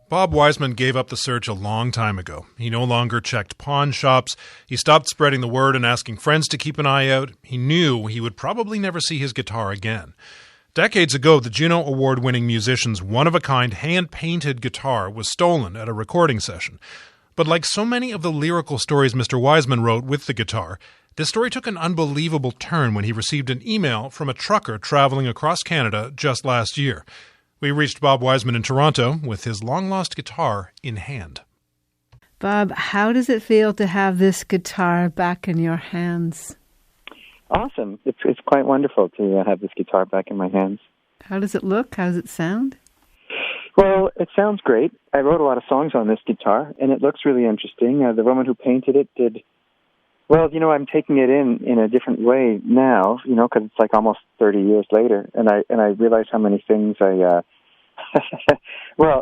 Bob Wiseman gave up the search a long time ago. He no longer checked pawn shops. He stopped spreading the word and asking friends to keep an eye out. He knew he would probably never see his guitar again. Decades ago, the Juno Award-winning musician's one-of-a-kind hand-painted guitar was stolen at a recording session. But like so many of the lyrical stories Mr. Wiseman wrote with the guitar, this story took an unbelievable turn when he received an email from a trucker traveling across Canada just last year. We reached Bob Wiseman in Toronto with his long-lost guitar in hand. Bob, how does it feel to have this guitar back in your hands? Awesome. It's quite wonderful to have this guitar back in my hands. How does it look? How does it sound? Well, it sounds great. I wrote a lot of songs on this guitar, and it looks really interesting. The woman who painted it did... Well, I'm taking it in a different way now, because it's like almost 30 years later, and I realize how many things well,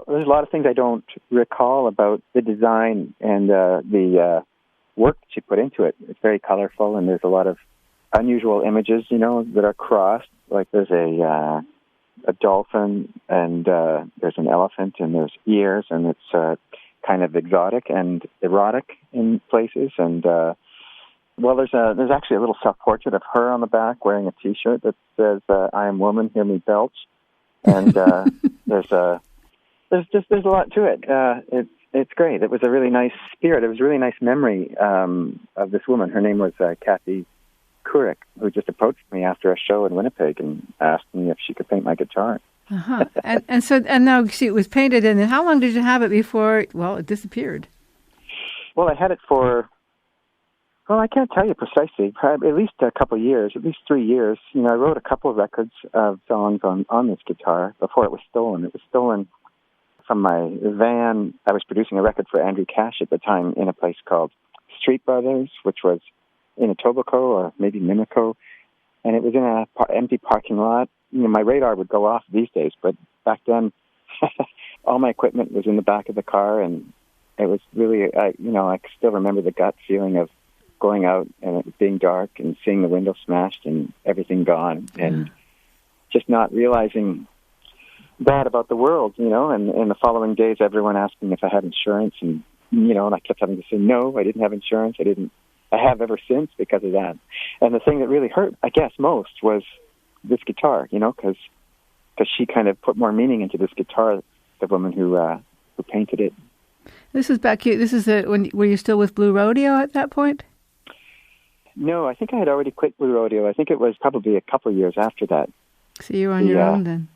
there's a lot of things I don't recall about the design and the work she put into it. It's very colorful, and there's a lot of unusual images, that are crossed. Like there's a dolphin, and there's an elephant, and there's ears, and it's kind of exotic and erotic in places, and well, there's actually a little self-portrait of her on the back wearing a T-shirt that says "I am woman, hear me belch," and there's a lot to it. It's great. It was a really nice spirit. It was a really nice memory of this woman. Her name was Kathy Couric, who just approached me after a show in Winnipeg and asked me if she could paint my guitar. Uh-huh. and now it was painted. And how long did you have it before? Well, it disappeared. Well, I had it for. Well, I can't tell you precisely. Probably at least a couple of years, at least 3 years. I wrote a couple of records of songs on this guitar before it was stolen. It was stolen from my van. I was producing a record for Andrew Cash at the time in a place called Street Brothers, which was in Etobicoke or maybe Mimico, and it was in an empty parking lot. My radar would go off these days, but back then, all my equipment was in the back of the car, and it was really, I still remember the gut feeling of going out and it being dark and seeing the window smashed and everything gone, and just not realizing that about the world, and in the following days, everyone asked me if I had insurance, and, and I kept having to say, no, I didn't have insurance. I have ever since because of that. And the thing that really hurt, I guess, most was this guitar, because she kind of put more meaning into this guitar, the woman who painted it. This is back here. Were you still with Blue Rodeo at that point? No, I think I had already quit Blue Rodeo. I think it was probably a couple of years after that. So you were on your own then?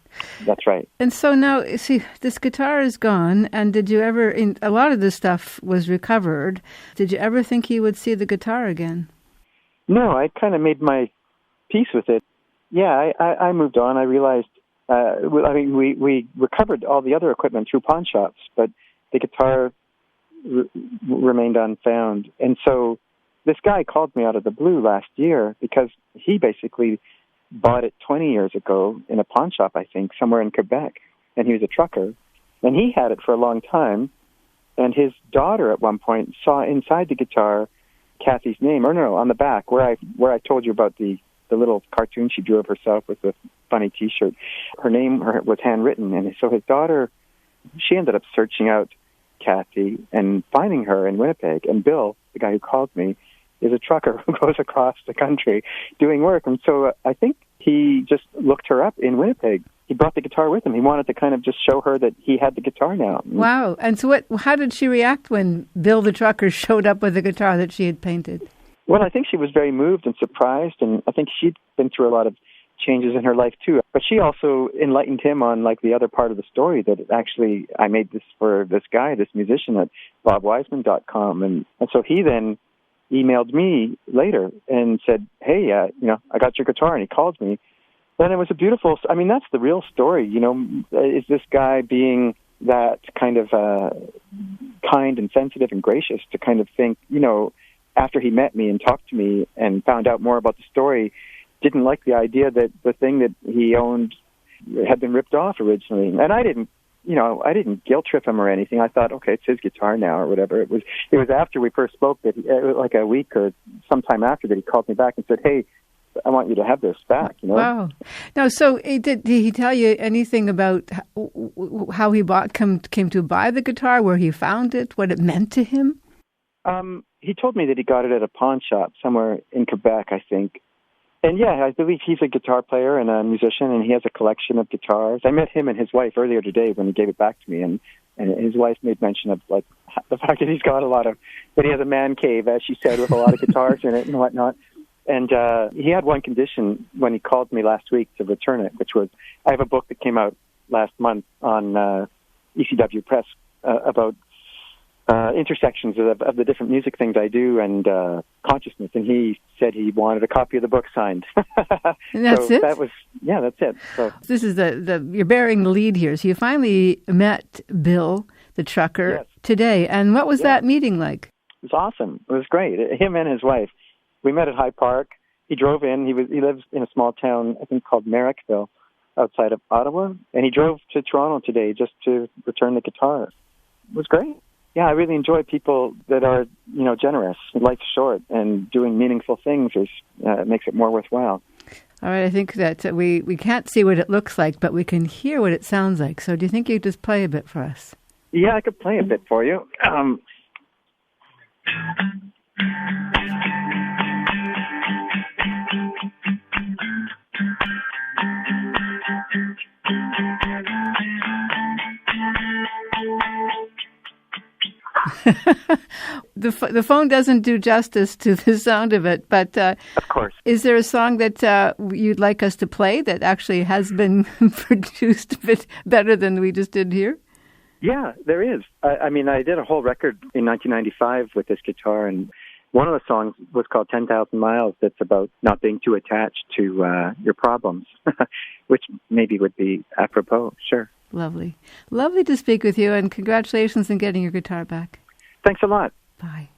That's right. And so now, see, this guitar is gone, and did you ever, a lot of this stuff was recovered, did you ever think you would see the guitar again? No, I kind of made my peace with it. Yeah, I moved on. I realized, we recovered all the other equipment through pawn shops, but the guitar remained unfound. And so this guy called me out of the blue last year because he basically bought it 20 years ago in a pawn shop, I think, somewhere in Quebec. And he was a trucker. And he had it for a long time. And his daughter at one point saw inside the guitar Kathy's name, or no, on the back, where I told you about the little cartoon she drew of herself with the funny T-shirt. Her name was handwritten. And so his daughter, she ended up searching out Kathy and finding her in Winnipeg. And Bill, the guy who called me, is a trucker who goes across the country doing work. And so I think he just looked her up in Winnipeg. He brought the guitar with him. He wanted to kind of just show her that he had the guitar now. Wow. And so how did she react when Bill the trucker showed up with the guitar that she had painted? Well, I think she was very moved and surprised, and I think she'd been through a lot of changes in her life too. But she also enlightened him on the other part of the story, that actually I made this for this guy, this musician at bobwiseman.com. And so he then emailed me later and said, hey, I got your guitar, and he called me. And it was a beautiful, that's the real story, is this guy being that kind of kind and sensitive and gracious to kind of think, after he met me and talked to me and found out more about the story, didn't like the idea that the thing that he owned had been ripped off originally. And I didn't guilt trip him or anything. I thought, okay, it's his guitar now or whatever. It was after we first spoke that, like a week or sometime after that, he called me back and said, hey, I want you to have this back, you know? Wow. Now, so did he tell you anything about how he came to buy the guitar, where he found it, what it meant to him? He told me that he got it at a pawn shop somewhere in Quebec, I think. And yeah, I believe he's a guitar player and a musician, and he has a collection of guitars. I met him and his wife earlier today when he gave it back to me, and his wife made mention of like the fact that he's got that he has a man cave, as she said, with a lot of guitars in it and whatnot. And he had one condition when he called me last week to return it, which was, I have a book that came out last month on ECW Press about intersections of the different music things I do and consciousness, and he said he wanted a copy of the book signed. And that's so it? That's it. So this is you're bearing the lead here. So you finally met Bill, the trucker, yes. today. And what was that meeting like? It was awesome. It was great. Him and his wife. We met at High Park. He drove in. He lives in a small town, I think, called Merrickville, outside of Ottawa. And he drove to Toronto today just to return the guitar. It was great. Yeah, I really enjoy people that are, generous. Life's short, and doing meaningful things makes it more worthwhile. All right, I think that we can't see what it looks like, but we can hear what it sounds like. So do you think you'd just play a bit for us? Yeah, I could play a bit for you. The phone doesn't do justice to the sound of it, but of course. Is there a song that you'd like us to play that actually has been produced a bit better than we just did here? Yeah, there is. I did a whole record in 1995 with this guitar, and one of the songs was called 10,000 Miles. That's about not being too attached to your problems, which maybe would be apropos, sure. Lovely. Lovely to speak with you, and congratulations on getting your guitar back. Thanks a lot. Bye.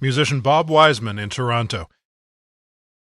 Musician Bob Wiseman in Toronto.